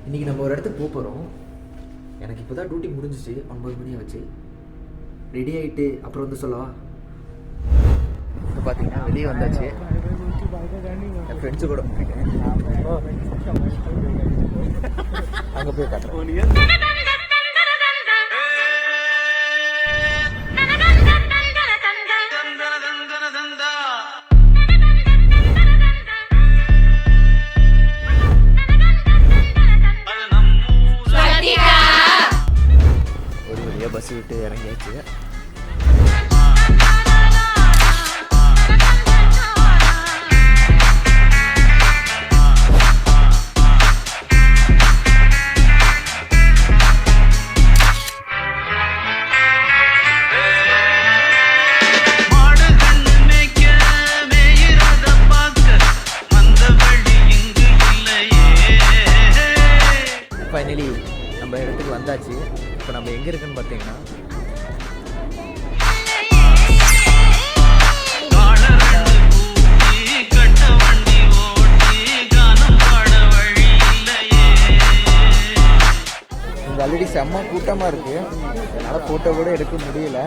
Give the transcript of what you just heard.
இன்றைக்கி நம்ம ஒரு இடத்துக்கு போகிறோம். எனக்கு இப்போ தான் டியூட்டி முடிஞ்சிச்சு, 9 மணியை வச்சு ரெடி ஆகிட்டு அப்புறம் வந்து சொல்லவா. இப்போ பார்த்தீங்கன்னா வெளியே வந்தாச்சு. என் ஃப்ரெண்ட்ஸு கூட அங்கே போய் காட்டுறேன். ஒரு வழியாக பஸ் விட்டு இறங்கியாச்சு. ஃபைனலி நம்ம இடத்துக்கு வந்தாச்சு. இப்போ நம்ம எங்கே இருக்குன்னு பார்த்தீங்கன்னா இங்கே ஆல்ரெடி செம்ம கூட்டமாக இருக்குது, அதனால் ஃபோட்டோ கூட எடுக்க முடியல.